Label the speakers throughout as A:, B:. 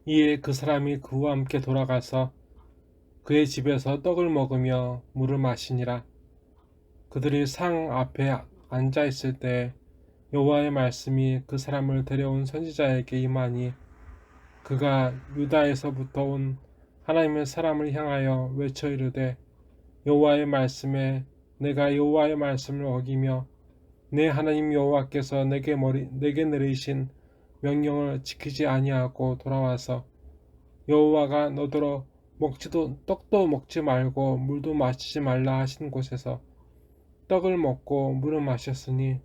A: 이에 그 사람이 그와 함께 돌아가서 그의 집에서 떡을 먹으며 물을 마시니라. 그들이 상 앞에 앉아 있을 때 여호와의 말씀이 그 사람을 데려온 선지자에게 임하니 그가 유다에서부터 온 하나님의 사람을 향하여 외쳐 이르되 여호와의 말씀에 내가 여호와의 말씀을 어기며 내 하나님 여호와께서 내게 내리신 명령을 지키지 아니하고 돌아와서 여호와가 너더러 떡도 먹지 말고 물도 마시지 말라 하신 곳에서 떡을 먹고 물을 마셨으니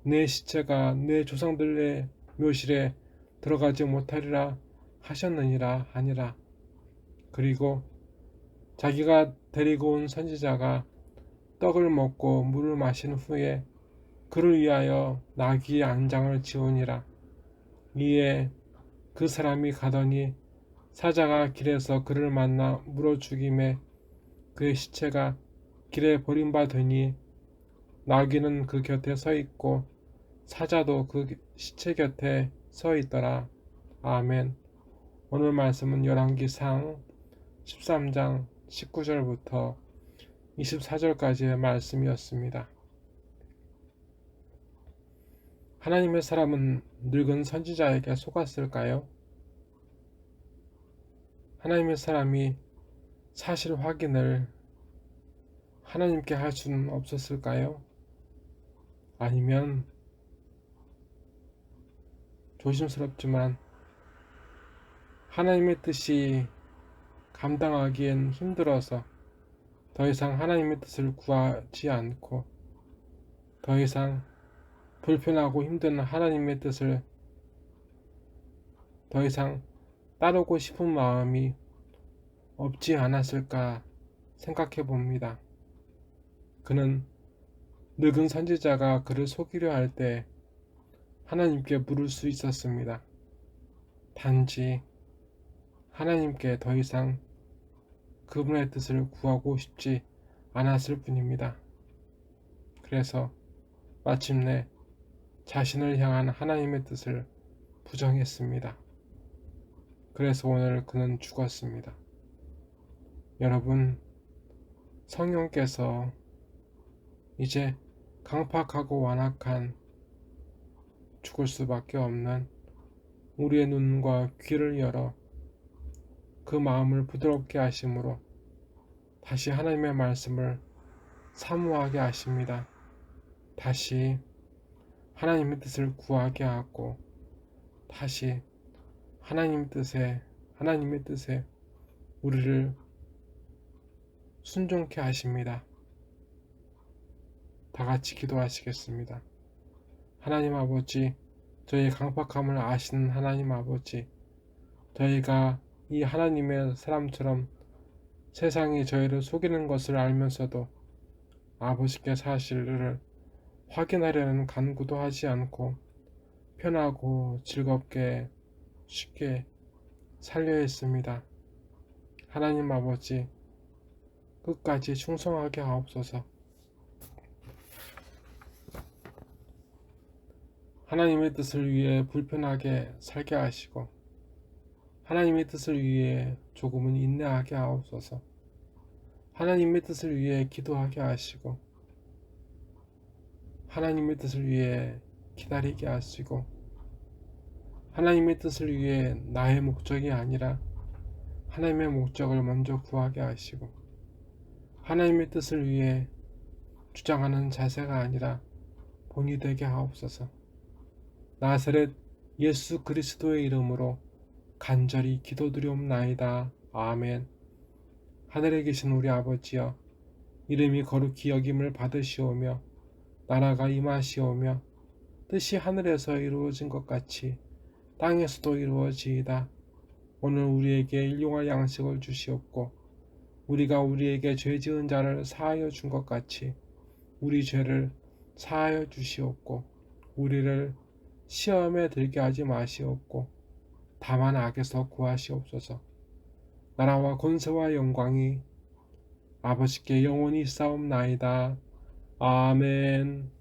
A: 내 시체가 내 조상들의 묘실에 들어가지 못하리라 하셨느니라 하니라. 그리고 자기가 데리고 온 선지자가 떡을 먹고 물을 마신 후에 그를 위하여 나귀의 안장을 지우니라. 이에 그 사람이 가더니 사자가 길에서 그를 만나 물어 죽임에 그의 시체가 길에 버림받으니 나귀는 그 곁에 서 있고 사자도 그 시체 곁에 서 있더라. 아멘. 오늘 말씀은 열왕기상 13장 19절부터 24절까지의 말씀이었습니다. 하나님의 사람은 늙은 선지자에게 속았을까요? 하나님의 사람이 사실 확인을 하나님께 할 수는 없었을까요? 아니면 조심스럽지만 하나님의 뜻이 감당하기엔 힘들어서 더 이상 하나님의 뜻을 구하지 않고 더 이상 불편하고 힘든 하나님의 뜻을 더 이상 따르고 싶은 마음이 없지 않았을까 생각해 봅니다. 그는 늙은 선지자가 그를 속이려 할 때 하나님께 물을 수 있었습니다. 단지 하나님께 더 이상 그분의 뜻을 구하고 싶지 않았을 뿐입니다. 그래서 마침내 자신을 향한 하나님의 뜻을 부정했습니다. 그래서 오늘 그는 죽었습니다. 여러분, 성령께서 이제 강팍하고 완악한 죽을 수밖에 없는 우리의 눈과 귀를 열어 그 마음을 부드럽게 하심으로 다시 하나님의 말씀을 사모하게 하십니다. 다시 하나님의 뜻을 구하게 하고 다시 하나님의 뜻에 우리를 순종케 하십니다. 다 같이 기도하시겠습니다. 하나님 아버지, 저희의 강팍함을 아시는 하나님 아버지, 저희가 이 하나님의 사람처럼 세상이 저희를 속이는 것을 알면서도 아버지께 사실을 확인하려는 간구도 하지 않고 편하고 즐겁게 쉽게 살려 했습니다. 하나님 아버지, 끝까지 충성하게 하옵소서. 하나님의 뜻을 위해 불편하게 살게 하시고 하나님의 뜻을 위해 조금은 인내하게 하옵소서. 하나님의 뜻을 위해 기도하게 하시고 하나님의 뜻을 위해 기다리게 하시고 하나님의 뜻을 위해 나의 목적이 아니라 하나님의 목적을 먼저 구하게 하시고 하나님의 뜻을 위해 주장하는 자세가 아니라 본이 되게 하옵소서. 나사렛 예수 그리스도의 이름으로 간절히 기도드리옵나이다. 아멘. 하늘에 계신 우리 아버지여, 이름이 거룩히 여김을 받으시오며 나라가 임하시오며 뜻이 하늘에서 이루어진 것 같이 땅에서도 이루어지이다. 오늘 우리에게 일용할 양식을 주시옵고 우리가 우리에게 죄 지은 자를 사하여 준 것 같이 우리 죄를 사하여 주시옵고 우리를 시험에 들게 하지 마시옵고 다만 악에서 구하시옵소서. 나라와 권세와 영광이 아버지께 영원히 싸움나이다. 아멘.